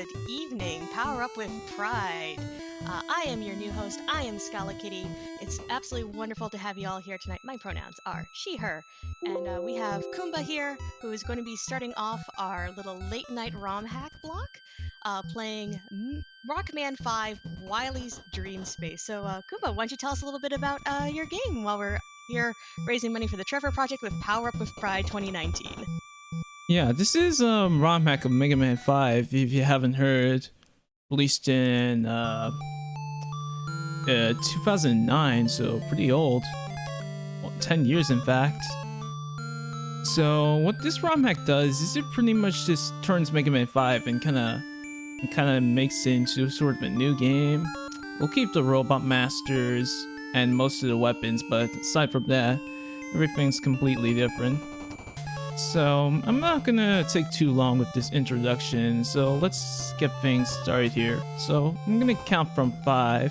good evening. Power up with pride. I am your new host. I am Scala Kitty. It's absolutely wonderful to have you all here tonight. My pronouns are she, her. And we have Kumba here, who is going to be starting off our little late night ROM hack block, playing Rockman 5 Wily's Dream Space. So, Kumba, why don't you tell us a little bit about your game while we're here raising money for the Trevor Project with Power Up with Pride 2019? Yeah, this is ROM hack of Mega Man 5, if you haven't heard. Released in 2009, so pretty old. Well, 10 years in fact. So what this ROM hack does is it pretty much just turns Mega Man 5 and kinda makes it into sort of a new game. We'll keep the Robot Masters and most of the weapons, but aside from that, everything's completely different. So I'm not gonna take too long with this introduction, so let's get things started here. So I'm gonna count from 5.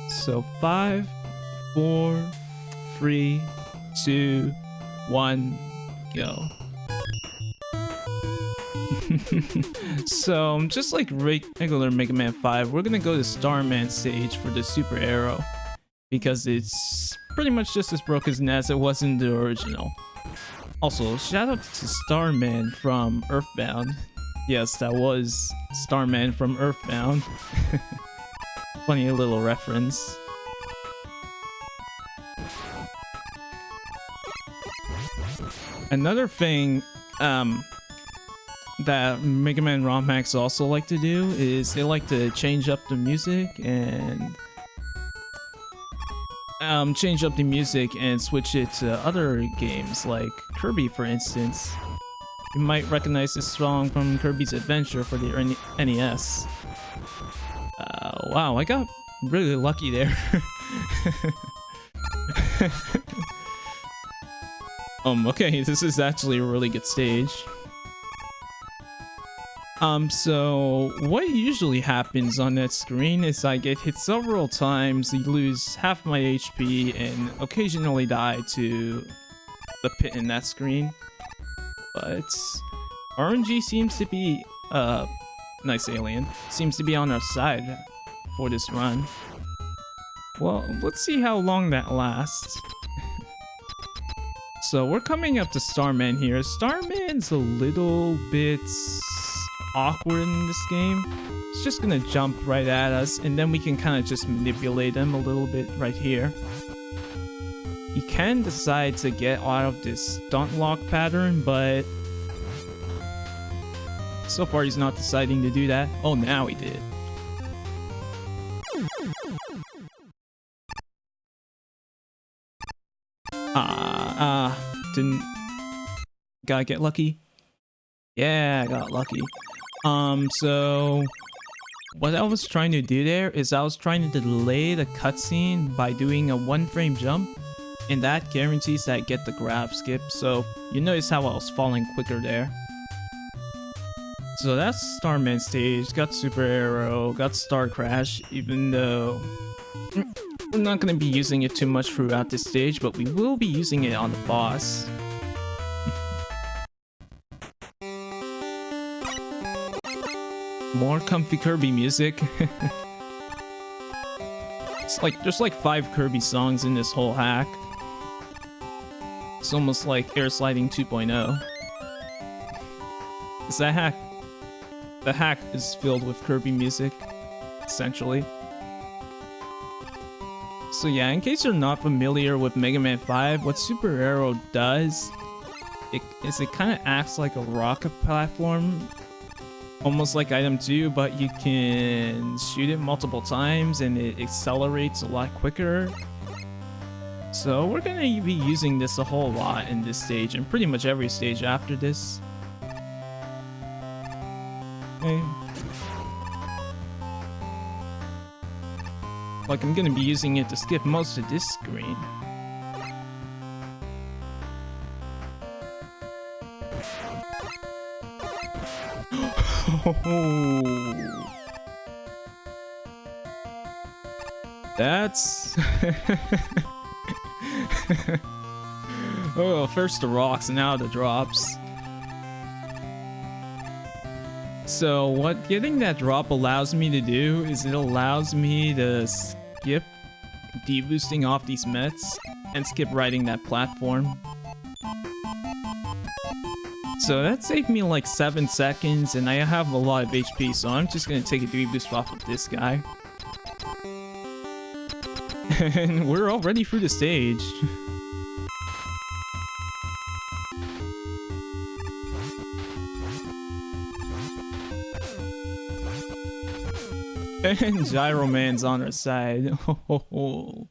So 5, 4, 3, 2, 1, go. So just like regular Mega Man 5, we're gonna go to Starman stage for the Super Arrow, because it's pretty much just as broken as it was in the original. Also, shout out to Starman from Earthbound. Yes, that was Starman from Earthbound. Funny little reference. Another thing that Mega Man ROM hacks also like to do is they like to change up the music and switch it to other games like Kirby, for instance. You might recognize this song from Kirby's Adventure for the NES. Wow, I got really lucky there. Okay, this is actually a really good stage. So what usually happens on that screen is I get hit several times, lose half my HP, and occasionally die to the pit in that screen. But RNG seems to be, nice alien, seems to be on our side for this run. Well, let's see how long that lasts. So we're coming up to Starman here. Starman's a little bit awkward in this game. It's just gonna jump right at us, and then we can kind of just manipulate him a little bit right here. He can decide to get out of this stunt lock pattern, but so far he's not deciding to do that. Oh, now he did. Didn't... Gotta get lucky. Yeah, I got lucky. So what I was trying to do there is I was trying to delay the cutscene by doing a 1-frame jump, and that guarantees that I get the grab skip. So you notice how I was falling quicker there. So that's Starman stage, got Super Arrow, got Star Crash, even though we're not going to be using it too much throughout this stage, but we will be using it on the boss. More comfy Kirby music. It's like there's like 5 Kirby songs in this whole hack. It's almost like Air Sliding 2.0. It's that hack. The hack is filled with Kirby music, essentially. So yeah, in case you're not familiar with Mega Man 5, what Super Arrow does is it kind of acts like a rocket platform, almost like Item 2, but you can shoot it multiple times and it accelerates a lot quicker. So we're gonna be using this a whole lot in this stage and pretty much every stage after this. Okay. Like I'm gonna be using it to skip most of this screen. That's... Oh, first the rocks, now the drops. So what getting that drop allows me to do is it allows me to skip deboosting off these mets and skip riding that platform. So that saved me like 7 seconds, and I have a lot of HP, so I'm just gonna take a deboost off of this guy. And we're already through the stage. And Gyro Man's on our side. Ooh,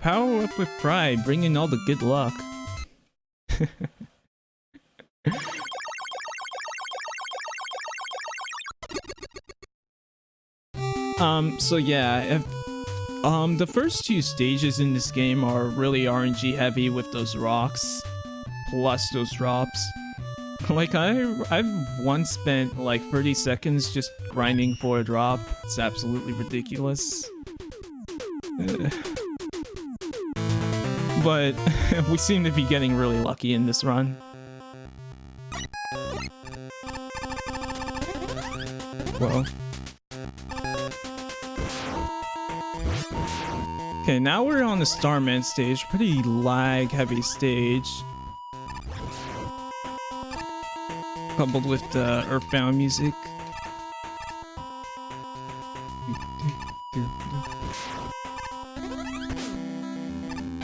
power up with pride, bringing all the good luck. So yeah, the first 2 stages in this game are really RNG heavy with those rocks, plus those drops. Like, I've once spent like 30 seconds just grinding for a drop. It's absolutely ridiculous. But we seem to be getting really lucky in this run. Whoa. Okay, now we're on the Starman stage. Pretty lag-heavy stage. Coupled with the Earthbound music.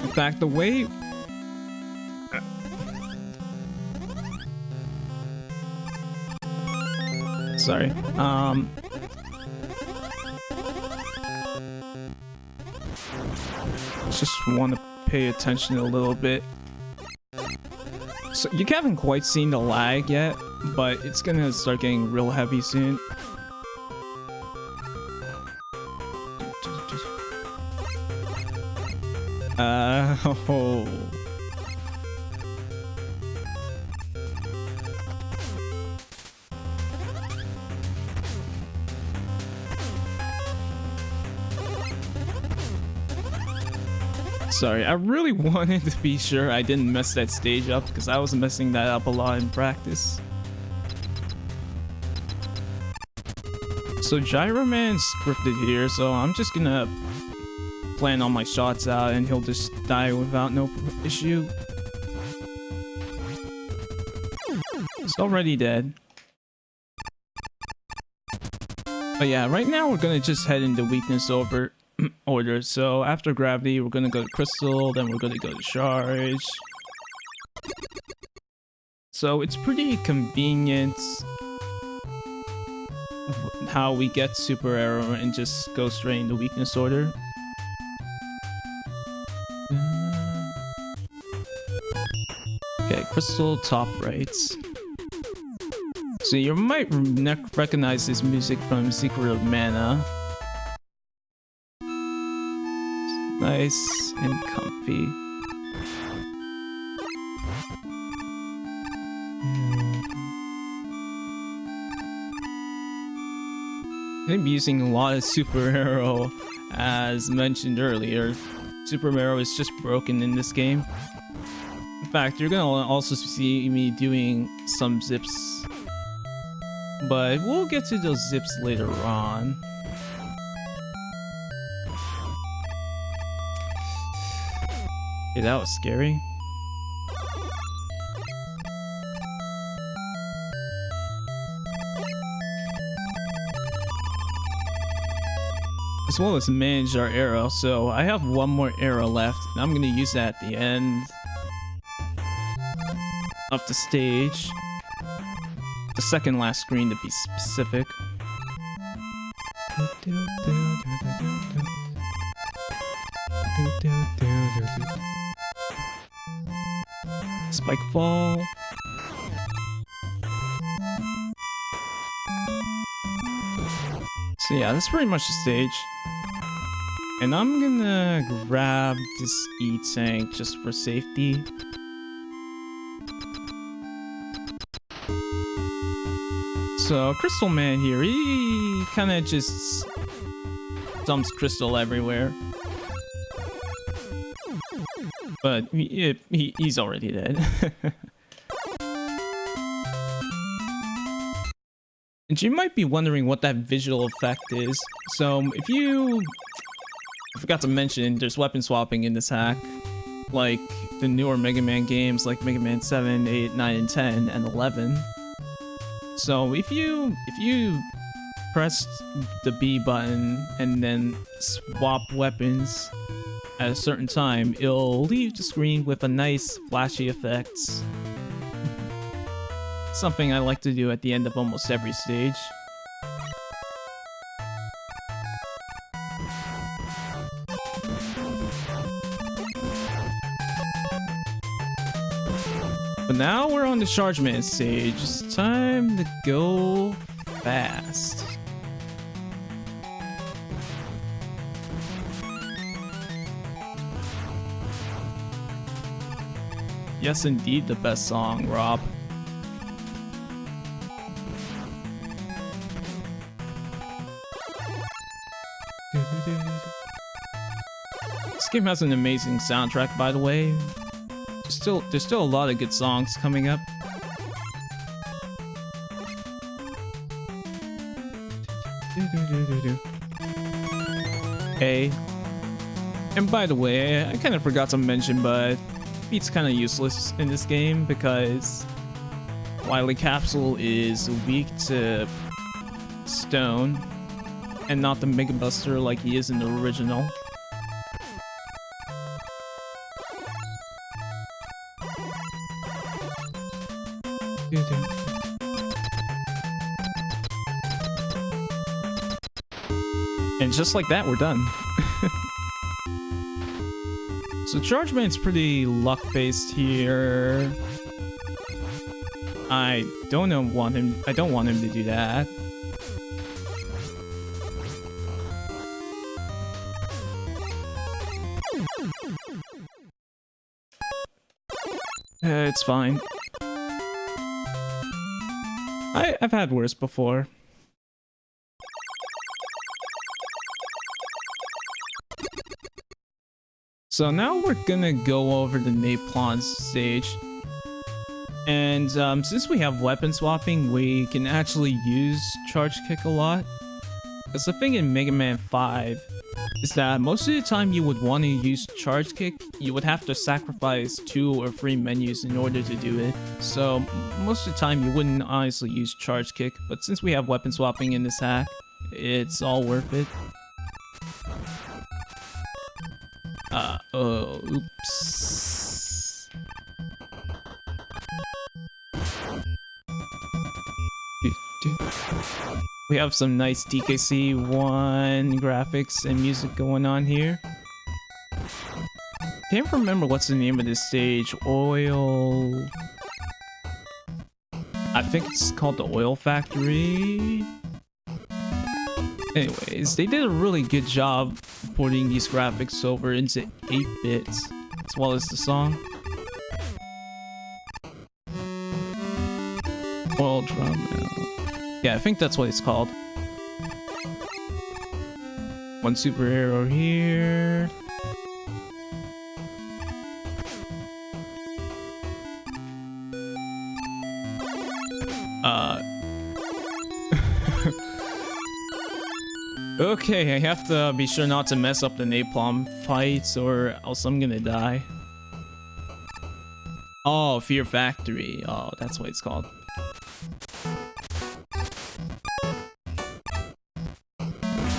In fact, the way... Sorry. Just want to pay attention a little bit. So you haven't quite seen the lag yet, but it's gonna start getting real heavy soon. Oh. Sorry, I really wanted to be sure I didn't mess that stage up because I was messing that up a lot in practice. So Gyro Man's scripted here, so I'm just gonna plan all my shots out and he'll just die without no issue. He's already dead. But yeah, right now we're gonna just head into weakness order. So after gravity, we're gonna go to crystal, then we're gonna go to charge. So it's pretty convenient how we get super arrow and just go straight into weakness order. Okay, crystal top right. So you might recognize this music from Secret of Mana. Nice and comfy. I'm using a lot of super arrow, as mentioned earlier. Super arrow is just broken in this game. In fact, you're gonna also see me doing some zips, but we'll get to those zips later on. Okay, that was scary. As well as manage our arrow, so I have one more arrow left, and I'm gonna use that at the end of the stage. The second last screen to be specific. Spike fall. So yeah, that's pretty much the stage. And I'm gonna grab this E-tank just for safety. So Crystal Man here, he kinda just dumps crystal everywhere. But he's already dead. And you might be wondering what that visual effect is. So if you... I forgot to mention, there's weapon swapping in this hack. Like the newer Mega Man games, like Mega Man 7, 8, 9, and 10, and 11. So if you press the B button and then swap weapons at a certain time, it'll leave the screen with a nice flashy effects. Something I like to do at the end of almost every stage. But now we're on the Charge Man stage. It's time to go fast. Yes, indeed, the best song, Rob. This game has an amazing soundtrack, by the way. There's still a lot of good songs coming up. Hey. And by the way, I kind of forgot to mention, but beat's kind of useless in this game because Wily Capsule is weak to stone and not the Mega Buster like he is in the original. And just like that, we're done. So Charge Man's pretty luck-based here. I don't want him to do that. It's fine. I've had worse before. So now we're gonna go over the Napalm stage. And since we have weapon swapping, we can actually use Charge Kick a lot. Because the thing in Mega Man 5 is that most of the time you would want to use Charge Kick, you would have to sacrifice 2 or 3 menus in order to do it. So most of the time you wouldn't honestly use Charge Kick, but since we have weapon swapping in this hack, it's all worth it. Oh, oops. We have some nice DKC1 graphics and music going on here. Can't remember what's the name of this stage. Oil... I think it's called the Oil Factory. Anyways, they did a really good job porting these graphics over into 8-bit, as well as the song. Oil Drum. Yeah, I think that's what it's called. One superhero here. Okay, I have to be sure not to mess up the Napalm fights or else I'm gonna die. Oh, Fear Factory. Oh, that's what it's called.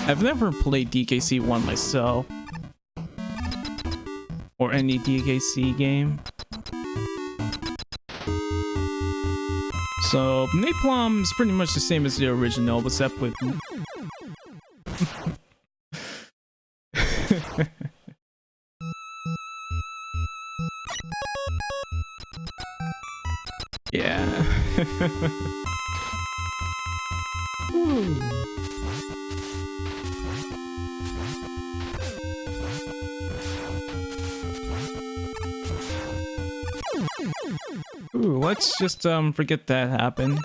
I've never played DKC1 myself. Or any DKC game. So, Napalm is pretty much the same as the original, except with... yeah. Ooh, let's just forget that happened.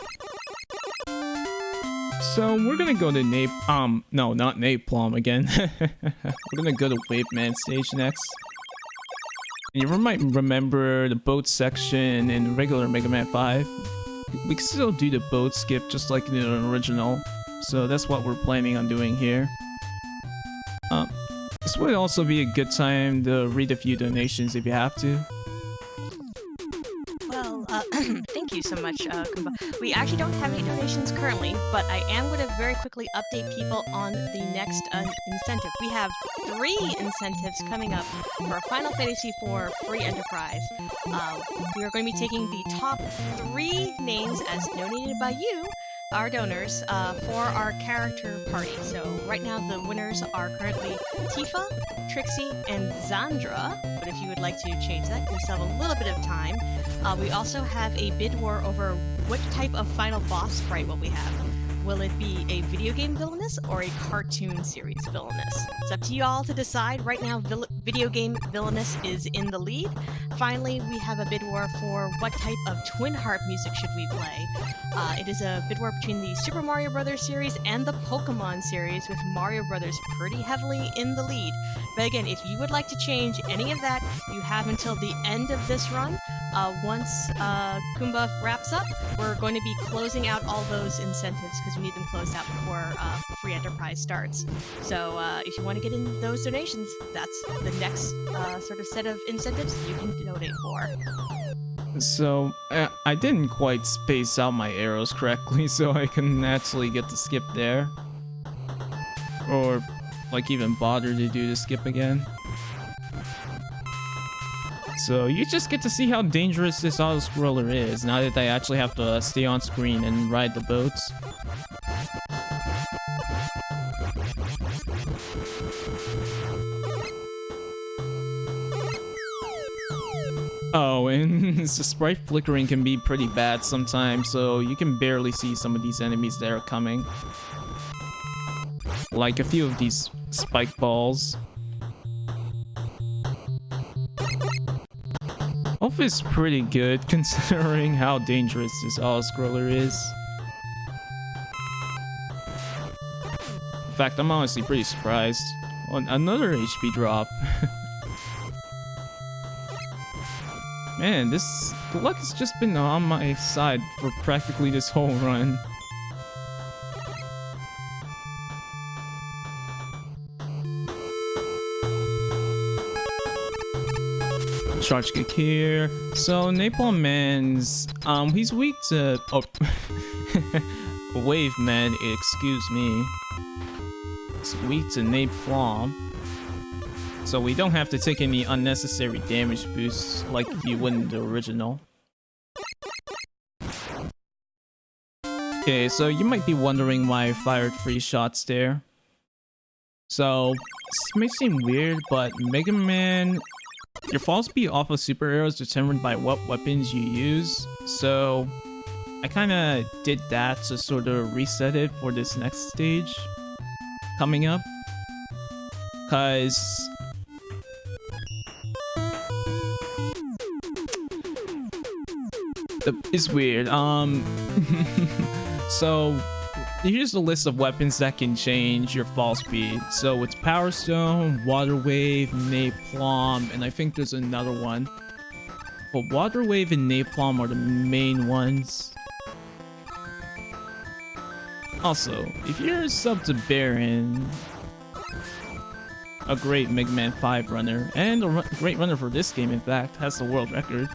So we're gonna go to no, not Napalm again. We're gonna go to Wave Man stage next. And you might remember the boat section in regular Mega Man 5. we can still do the boat skip just like in the original. So that's what we're planning on doing here. This would also be a good time to read a few donations if you have to. Well, thank you so much, Kumba. We actually don't have any donations currently, but I am going to very quickly update people on the next incentive. We have 3 incentives coming up for Final Fantasy IV Free Enterprise. We are going to be taking the top 3 names as donated by you, our donors, for our character party. So right now the winners are currently Tifa, Trixie, and Zandra, but if you would like to change that, we still have a little bit of time. We also have a bid war over what type of final boss sprite will we have. Will it be a video game villainous or a cartoon series villainous? It's up to you all to decide. Right now, video game villainous is in the lead. Finally, we have a bid war for what type of twin harp music should we play. It is a bid war between the Super Mario Bros. Series and the Pokemon series, with Mario Bros. Pretty heavily in the lead. But again, if you would like to change any of that, you have until the end of this run. Once Kumba wraps up, we're going to be closing out all those incentives because we need them closed out before Free Enterprise starts. So if you want to get in those donations, that's the next sort of set of incentives you can donate for. So I didn't quite space out my arrows correctly, so I couldn't actually get to skip there. Or like even bother to do the skip again. So you just get to see how dangerous this auto-scroller is now that I actually have to stay on screen and ride the boats. Oh, and the sprite flickering can be pretty bad sometimes, so you can barely see some of these enemies that are coming. Like a few of these spike balls. Hopefully it's pretty good considering how dangerous this auto-scroller is. In fact, I'm honestly pretty surprised. On another HP drop. Man, the luck has just been on my side for practically this whole run. Charge kick here. So Napalm Man's he's weak to Wave Man, excuse me. It's weak to Napalm. So we don't have to take any unnecessary damage boosts like you would in the original. Okay, so you might be wondering why I fired 3 shots there. So this may seem weird, but Mega Man, your fall speed off of super arrows is determined by what weapons you use. So I kind of did that to sort of reset it for this next stage coming up. Cause it's weird. So here's a list of weapons that can change your fall speed. So it's Power Stone, Water Wave, Napalm, and I think there's another one. But Water Wave and Napalm are the main ones. Also, if you're a sub to Baron, a great Mega Man 5 runner, and a great runner for this game, in fact, has the world record.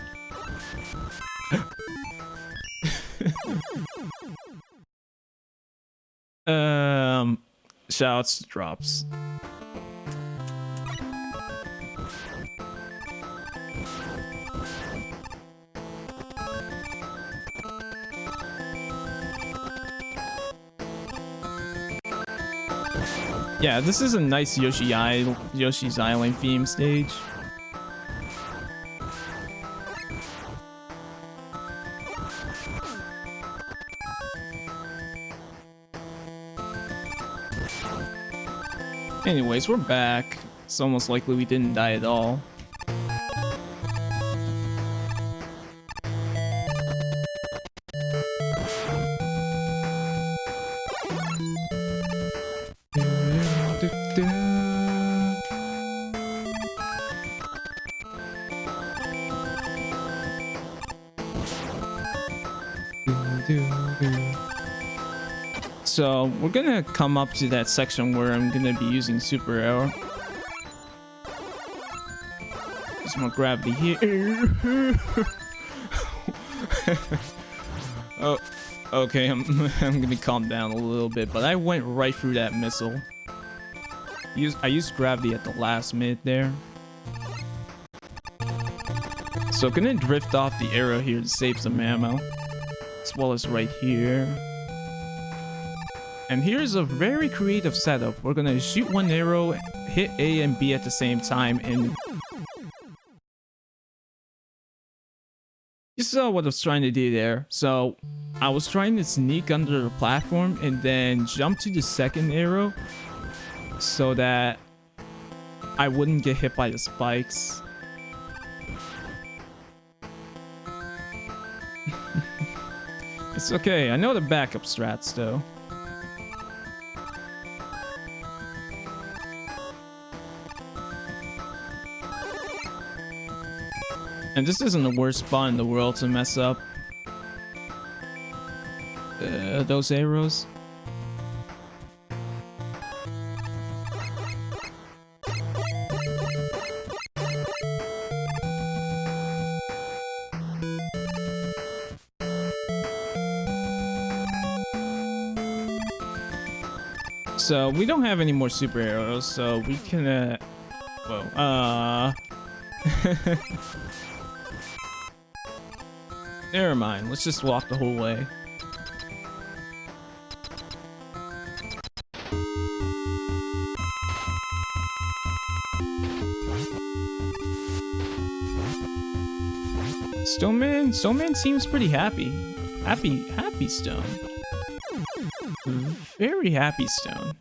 Shouts to drops. Yeah, this is a nice Yoshi's Island theme stage. Anyways, we're back. It's almost likely we didn't die at all. So we're gonna come up to that section where I'm gonna be using super arrow. There's more gravity here. Oh, okay. I'm gonna calm down a little bit, but I went right through that missile. I used gravity at the last minute there. So gonna drift off the arrow here to save some ammo, as well as right here. And here's a very creative setup. We're gonna shoot one arrow, hit A and B at the same time, and you saw what I was trying to do there. So I was trying to sneak under the platform and then jump to the second arrow so that I wouldn't get hit by the spikes. It's okay, I know the backup strats though. And this isn't the worst spot in the world to mess up those arrows. So we don't have any more super arrows, so we can whoa, never mind, let's just walk the whole way. Stoneman seems pretty happy. Happy Stone. Very happy Stone.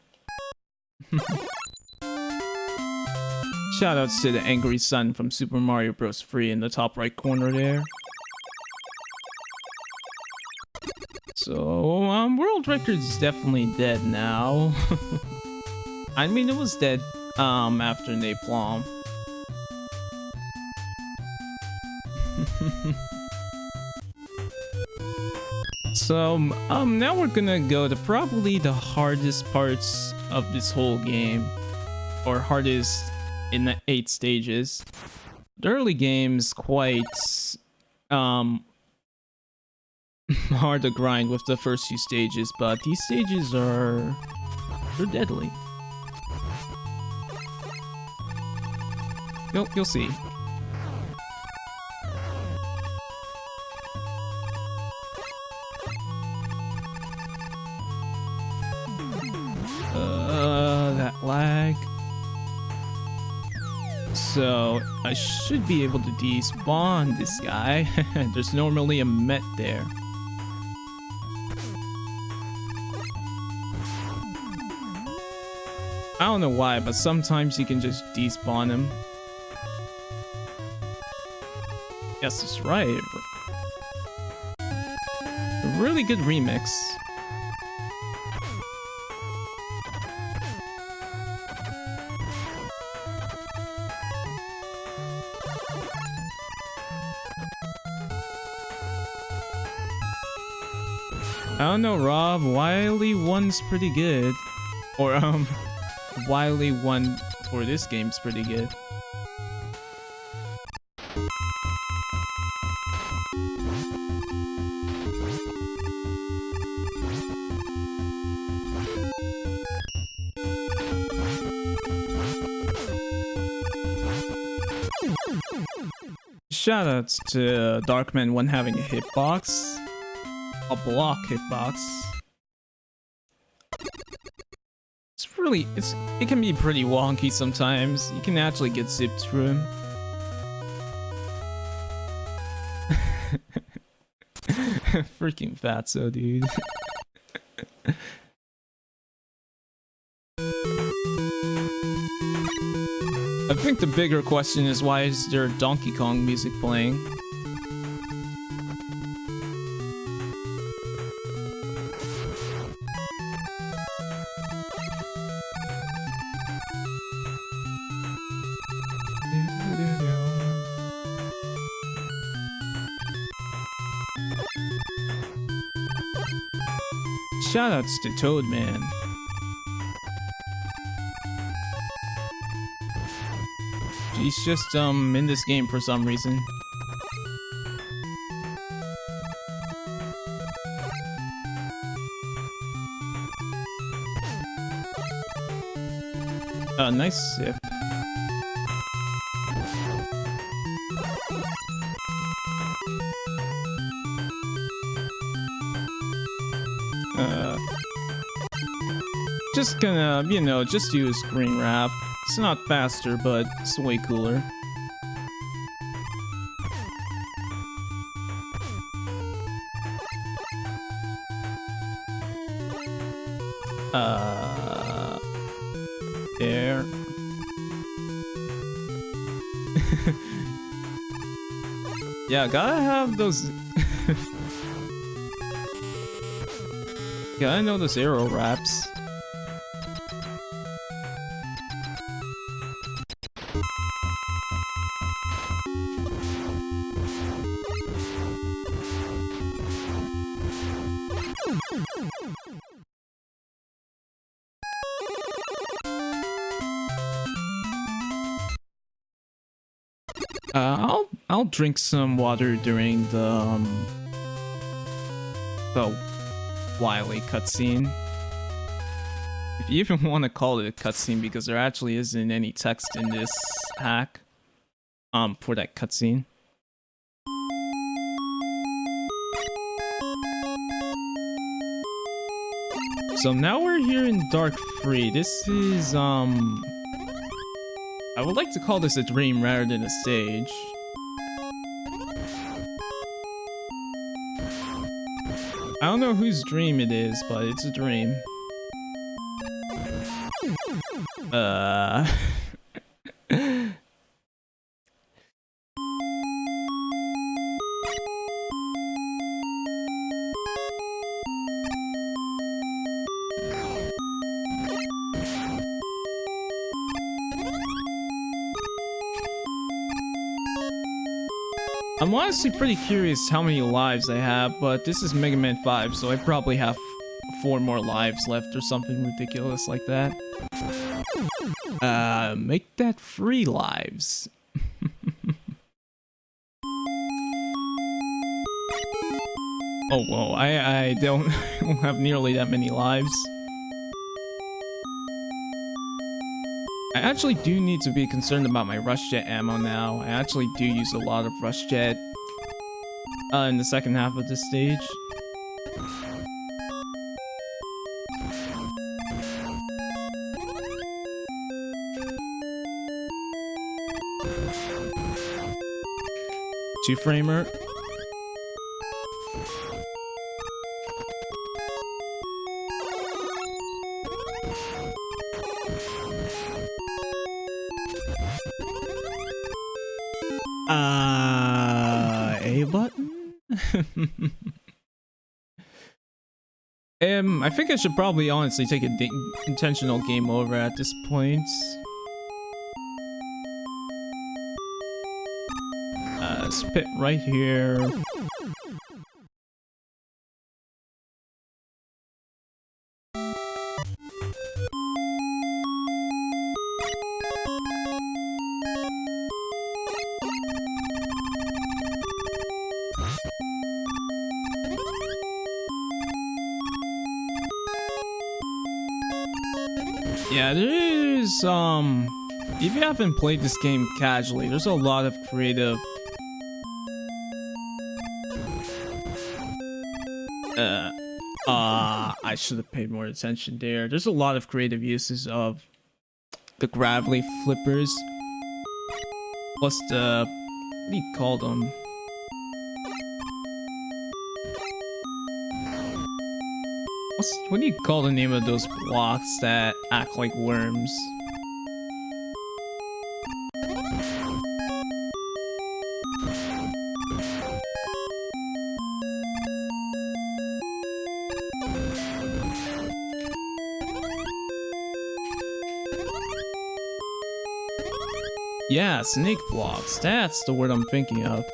Shoutouts to the angry sun from Super Mario Bros. 3 in the top right corner there. So, world record's definitely dead now. I mean, it was dead, after Napalm. So, now we're gonna go to probably the hardest parts of this whole game. Or hardest in the 8 stages. The early game's quite, hard to grind with the first few stages, but these stages they're deadly. You'll see. That lag. So I should be able to despawn this guy. There's normally a Met there. I don't know why, but sometimes you can just despawn him. Yes, that's right. A really good remix. I don't know, Rob. Wily 1's pretty good. Or, Wily 1 for this game's pretty good. Shoutouts to Darkman 1 having a hitbox. A block hitbox. It can be pretty wonky sometimes. You can actually get zipped through him. Freaking fatso, dude. I think the bigger question is, why is there Donkey Kong music playing? Shoutouts to Toadman. He's just in this game for some reason. Nice sip. Just gonna, you know, just use green wrap. It's not faster, but it's way cooler. There. Yeah, gotta have those. Gotta know those arrow wraps. I'll drink some water during the Wily cutscene. If you even want to call it a cutscene, because there actually isn't any text in this hack for that cutscene. So now we're here in Dark Free. This is I would like to call this a dream rather than a stage. I don't know whose dream it is, but it's a dream. I'm honestly pretty curious how many lives I have, but this is Mega Man 5, so I probably have 4 more lives left or something ridiculous like that. Make that 3 lives. Oh, whoa, I don't have nearly that many lives. I actually do need to be concerned about my rush jet ammo now. I actually do use a lot of rush jet in the second half of this stage. Two-framer. A button? I think I should probably honestly take a intentional game over at this point. Spit right here. Yeah, there's if you haven't played this game casually, there's a lot of creative I should have paid more attention there. There's a lot of creative uses of the gravity flippers. Plus the, what do you call them? What do you call the name of those blocks that act like worms? Yeah, snake blocks. That's the word I'm thinking of.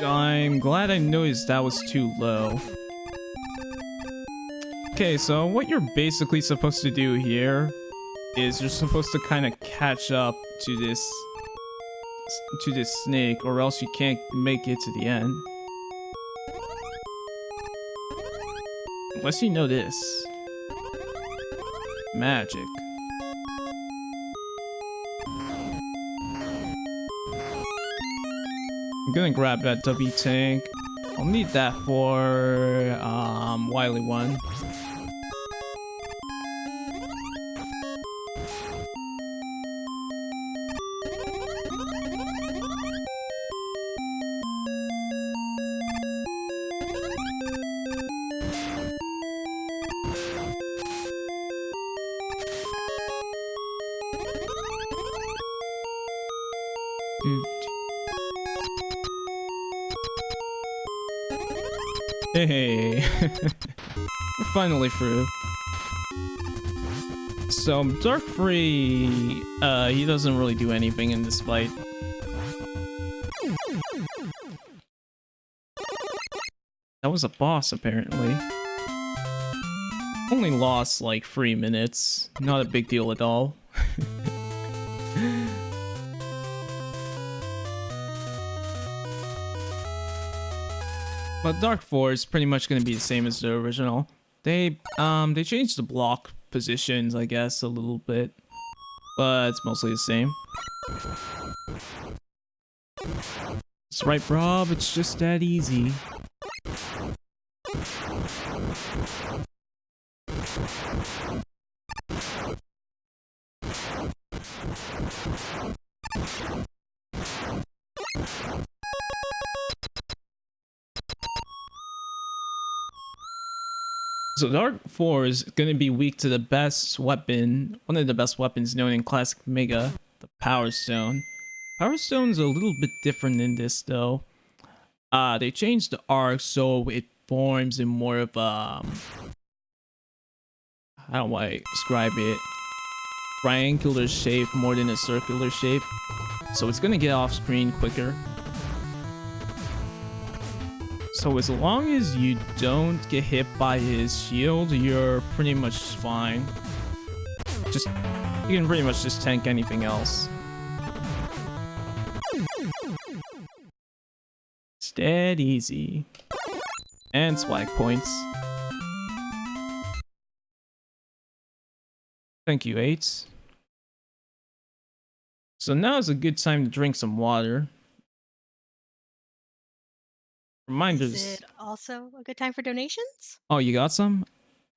I'm glad I noticed that was too low. Okay, so what you're basically supposed to do here is you're supposed to kind of catch up to this snake, or else you can't make it to the end. Unless you know this. Magic. I'm gonna grab that W tank. I'll need that for Wily 1. Hey, we're finally through. So Dark Free, he doesn't really do anything in this fight. That was a boss, apparently. Only lost like 3 minutes. Not a big deal at all. But Dark 4 is pretty much going to be the same as the original. They changed the block positions, I guess, a little bit, but it's mostly the same. That's right, Rob. It's just that easy. So Dark 4 is going to be weak to the best weapon, one of the best weapons known in Classic Mega, the Power Stone. Power Stone's a little bit different in this though. They changed the arc so it forms in more of a, how do I describe it? Triangular shape more than a circular shape. So it's going to get off screen quicker. So as long as you don't get hit by his shield, you're pretty much fine. You can pretty much just tank anything else. It's dead easy. And swag points. Thank you, 8. So now is a good time to drink some water. Reminders. Is it also a good time for donations? Oh, you got some?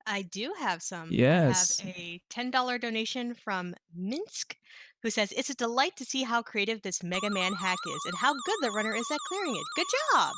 I do have some. Yes. I have a $10 donation from Minsk, who says, "It's a delight to see how creative this Mega Man hack is and how good the runner is at clearing it. Good job!"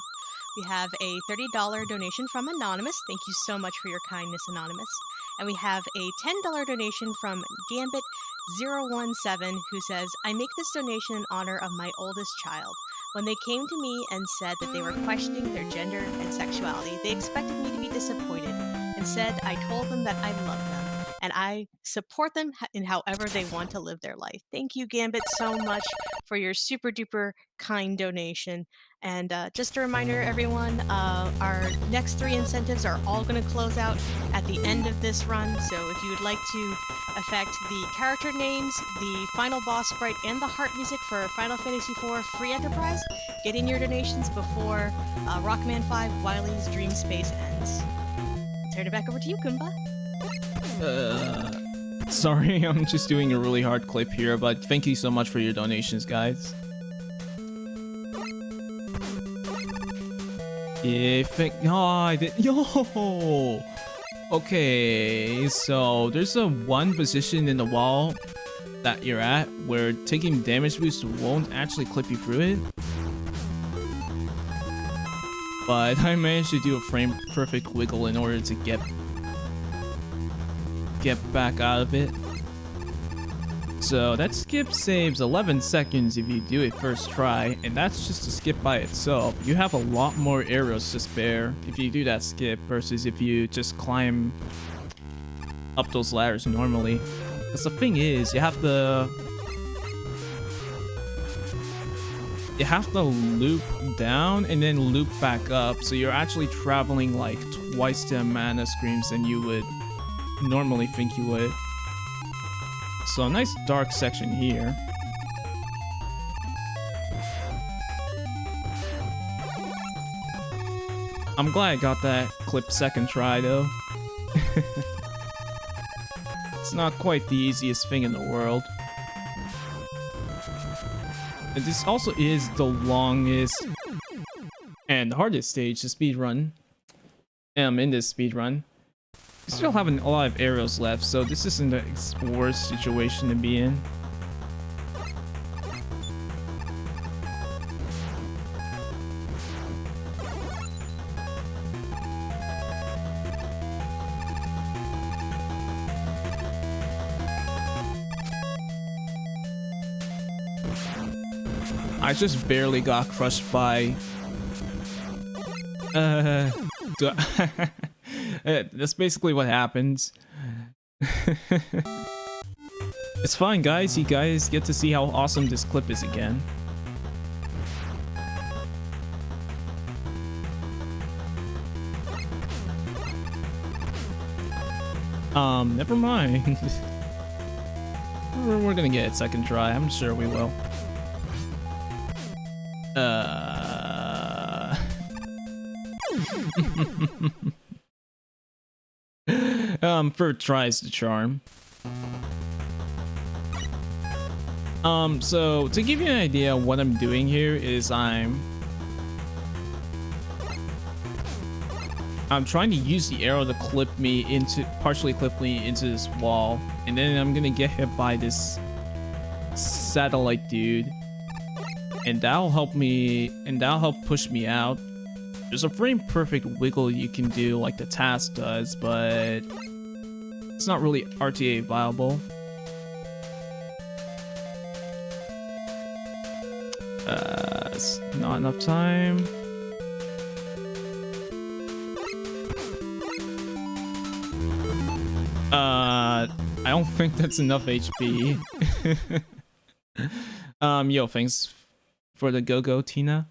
We have a $30 donation from Anonymous. Thank you so much for your kindness, Anonymous. And we have a $10 donation from Gambit017, who says, "I make this donation in honor of my oldest child. When they came to me and said that they were questioning their gender and sexuality, they expected me to be disappointed. Instead, I told them that I love them, and I support them in however they want to live their life." Thank you, Gambit, so much for your super duper kind donation. And just a reminder, everyone, our next 3 incentives are all going to close out at the end of this run. So if you would like to affect the character names, the final boss sprite, and the heart music for Final Fantasy IV Free Enterprise, get in your donations before Rockman 5 Wily's Dream Space ends. Turn it back over to you, Kumba. Sorry, I'm just doing a really hard clip here, but thank you so much for your donations, guys. I did. Yo! Okay, so there's a one position in the wall that you're at where taking damage boost won't actually clip you through it. but I managed to do a frame perfect wiggle in order to get back out of it. So that skip saves 11 seconds if you do it first try, and that's just a skip by itself. You have a lot more arrows to spare if you do that skip versus if you just climb up those ladders normally. Because the thing is, you have to loop down and then loop back up, so you're actually traveling like twice the amount of screams than you would normally think you would. So a nice dark section here. I'm glad I got that clip second try though. It's not quite the easiest thing in the world. And this also is the longest and hardest stage to speedrun. In this speedrun. We still have a lot of arrows left, so this isn't the worst situation to be in. I just barely got crushed by... That's basically what happens. It's fine, guys. You guys get to see how awesome this clip is again. Never mind. We're gonna get it second try. I'm sure we will. Third tries the charm. So to give you an idea, what I'm doing here is I'm trying to use the arrow to partially clip me into this wall, and then I'm gonna get hit by this satellite dude, and that'll help push me out. There's a frame perfect wiggle you can do like the task does, but it's not really RTA viable. It's not enough time. I don't think that's enough HP. Yo, thanks for the go-go, Tina.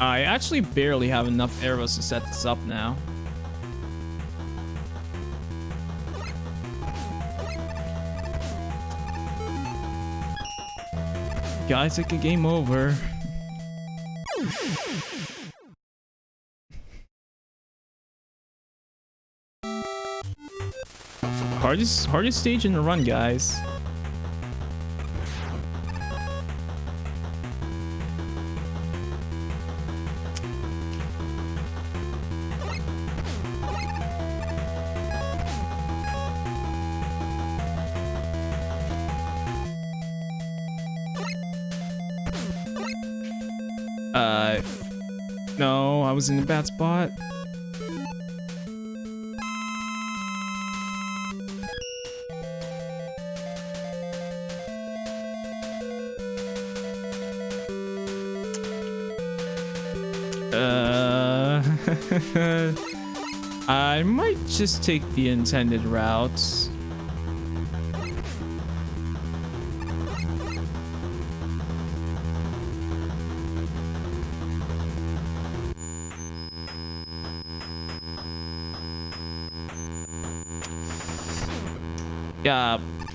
I actually barely have enough arrows to set this up now. Guys, it's a game over. Hardest stage in the run, guys. No, I was in a bad spot. I might just take the intended route.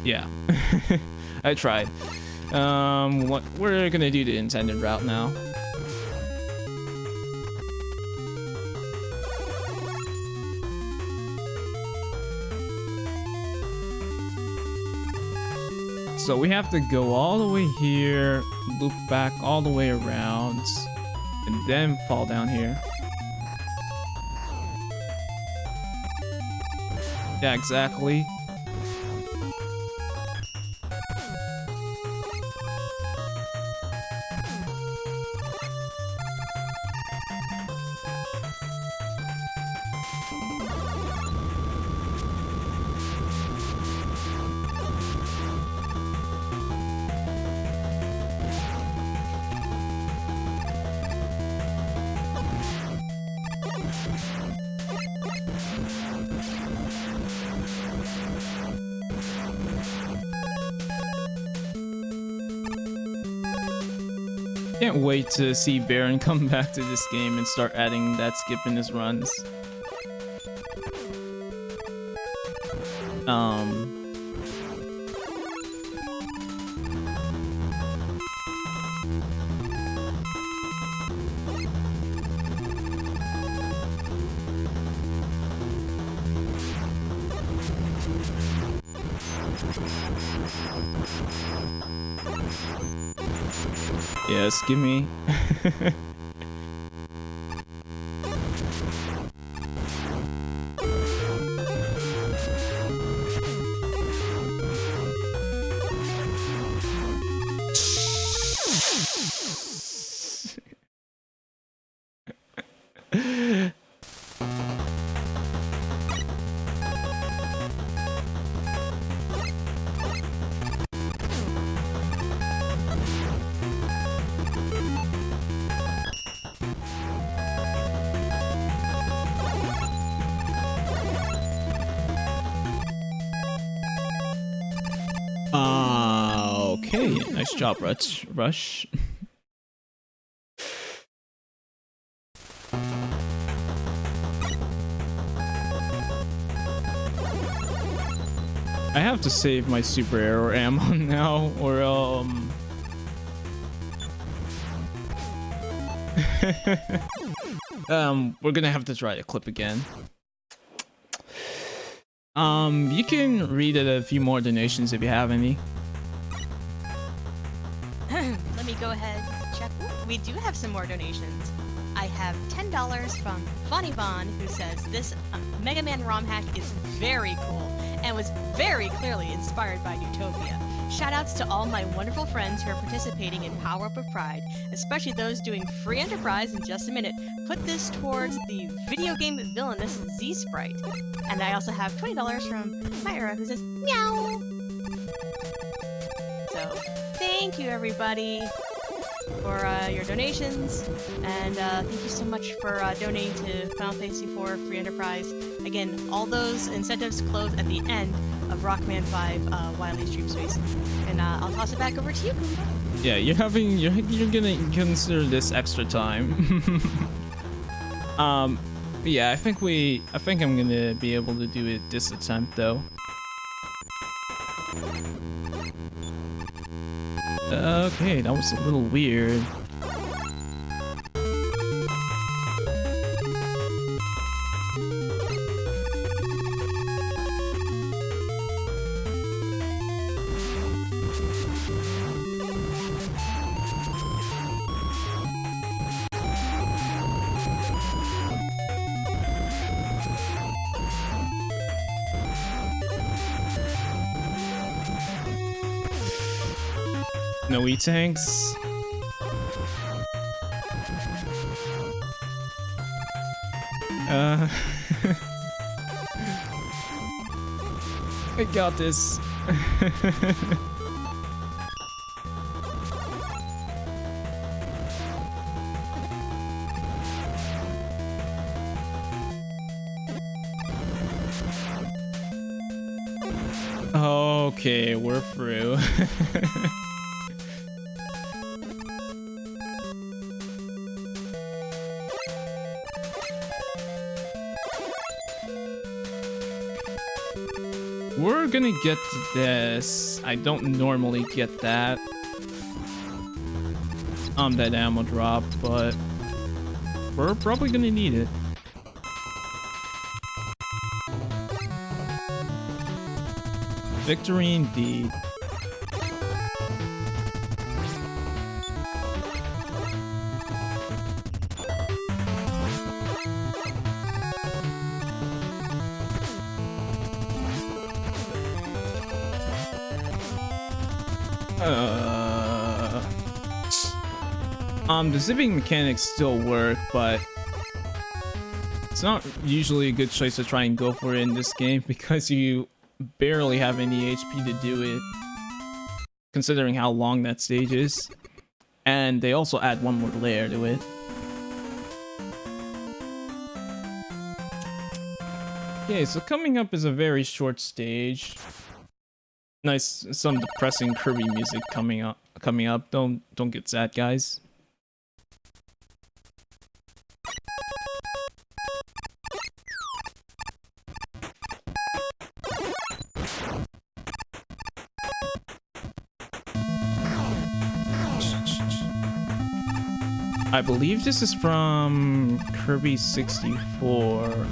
Yeah. I tried. We're gonna do the intended route now. So we have to go all the way here, loop back all the way around, and then fall down here. Yeah, exactly. Can't wait to see Baron come back to this game and start adding that skip in his runs. Yes, give me. Okay, nice job, Rush. I have to save my super arrow ammo now, or we're gonna have to try the clip again. You can read a few more donations if you have any. Let me go ahead and check. Ooh, we do have some more donations. I have $10 from Funny Von, who says this Mega Man ROM hack is very cool and was very clearly inspired by Utopia. Shoutouts to all my wonderful friends who are participating in Power Up of Pride, especially those doing free enterprise in just a minute. Put this towards the video game villainous Z-Sprite. And I also have $20 from Myra, who says meow. So thank you everybody for your donations, and thank you so much for donating to Final Fantasy IV Free Enterprise. Again, all those incentives close at the end of Rockman 5 Wily Stream Space. And I'll toss it back over to you, Kumba. Yeah, you're gonna consider this extra time. Yeah, I think I'm gonna be able to do it this attempt though. Okay, that was a little weird. No E-tanks. I got this. Okay, we're through. We're gonna get to this. I don't normally get that. That ammo drop, but we're probably gonna need it. Victory indeed. The zipping mechanics still work, but it's not usually a good choice to try and go for it in this game because you barely have any HP to do it, considering how long that stage is. And they also add one more layer to it. Okay, so coming up is a very short stage. Nice, some depressing Kirby music coming up. Don't get sad, guys. I believe this is from Kirby 64.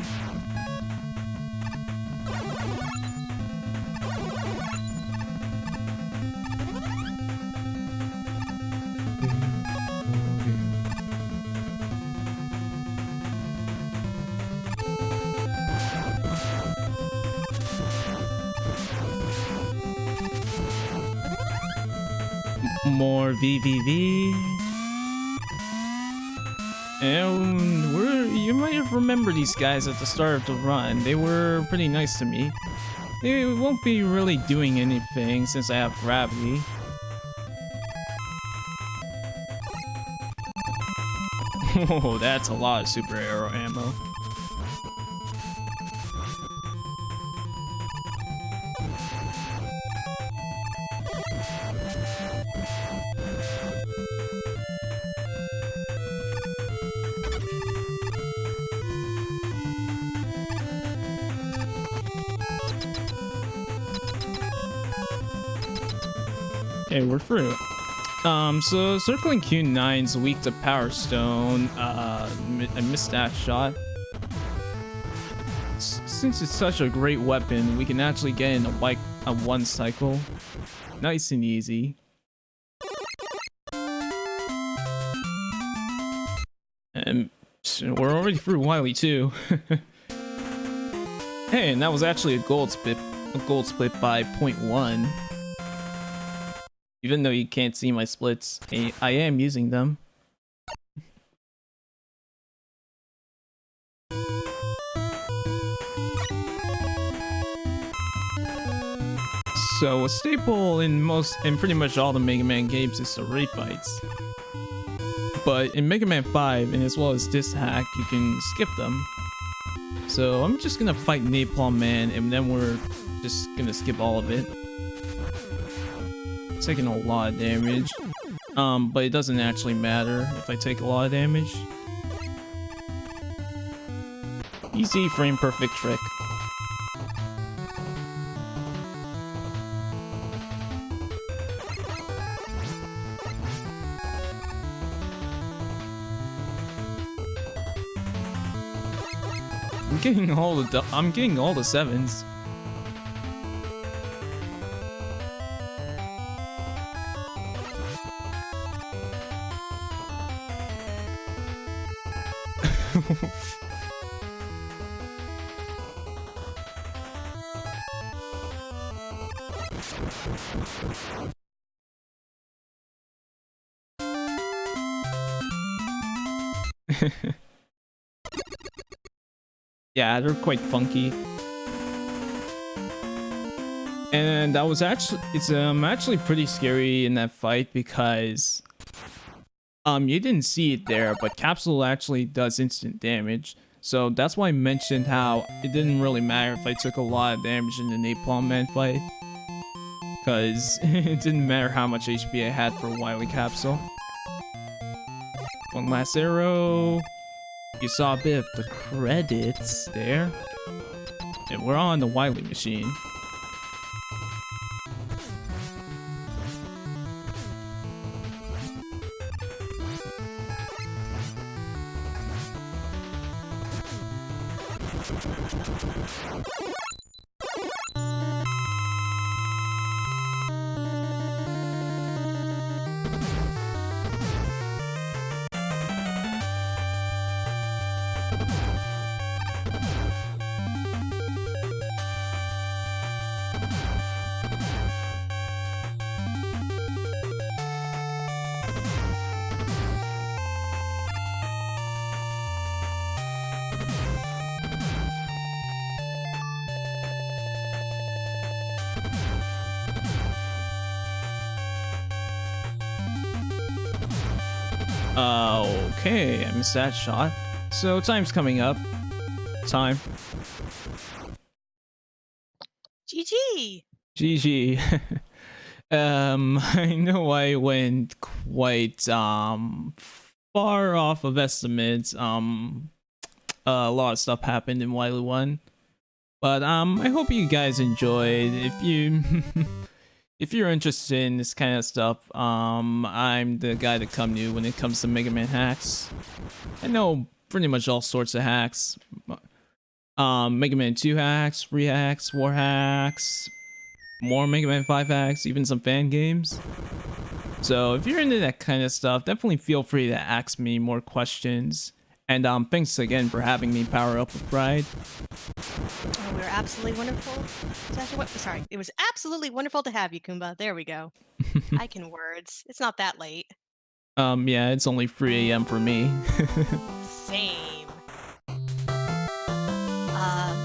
More VVV. And you might have remembered these guys at the start of the run. They were pretty nice to me. They won't be really doing anything since I have gravity. Oh, that's a lot of super arrow ammo. Okay, we're through. So circling Q9's weak to Power Stone. I missed that shot. Since it's such a great weapon, we can actually get in a one cycle. Nice and easy. And we're already through Wily too. Hey, and that was actually a gold split by 0.1. Even though you can't see my splits, I am using them. So a staple in pretty much all the Mega Man games is the raid fights. But in Mega Man 5, and as well as this hack, you can skip them. So I'm just gonna fight Napalm Man, and then we're just gonna skip all of it. Taking a lot of damage, but it doesn't actually matter if I take a lot of damage. Easy frame perfect trick. I'm getting all the sevens. Yeah, they're quite funky. And that was actually pretty scary in that fight because you didn't see it there, but Capsule actually does instant damage. So that's why I mentioned how it didn't really matter if I took a lot of damage in the Napalm Man fight, because it didn't matter how much HP I had for Wily Capsule. One last arrow. You saw a bit of the credits there. And we're on the Wily machine. Okay, I missed that shot. So time's coming up. Time. GG. GG. I know I went quite far off of estimates. A lot of stuff happened in Wily 1. But I hope you guys enjoyed. If you if you're interested in this kind of stuff, I'm the guy to come to when it comes to Mega Man hacks. I know pretty much all sorts of hacks. Mega Man 2 hacks, 3 hacks, 4 hacks, more Mega Man 5 hacks, even some fan games. So if you're into that kind of stuff, definitely feel free to ask me more questions. And thanks again for having me power up with Pride. Oh, we were absolutely wonderful. Sorry, it was absolutely wonderful to have you, Kumba. There we go. I can words. It's not that late. Yeah, it's only 3 a.m. for me. Same.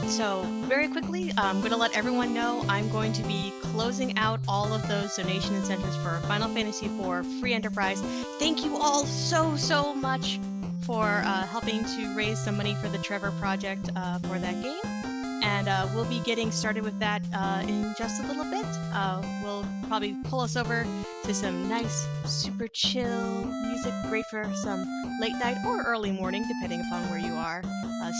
So very quickly, I'm going to let everyone know I'm going to be closing out all of those donation incentives for Final Fantasy IV Free Enterprise. Thank you all so much for helping to raise some money for the Trevor project for that game. And we'll be getting started with that in just a little bit. We'll probably pull us over to some nice, super chill music, great for some late night or early morning, depending upon where you are,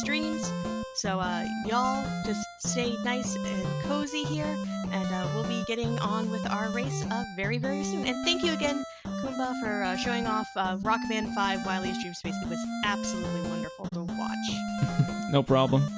streams. So y'all just stay nice and cozy here, and we'll be getting on with our race very soon. And thank you again, Kumba, for showing off Rockman 5 Wily's Dream Space. It was absolutely wonderful to watch. No problem.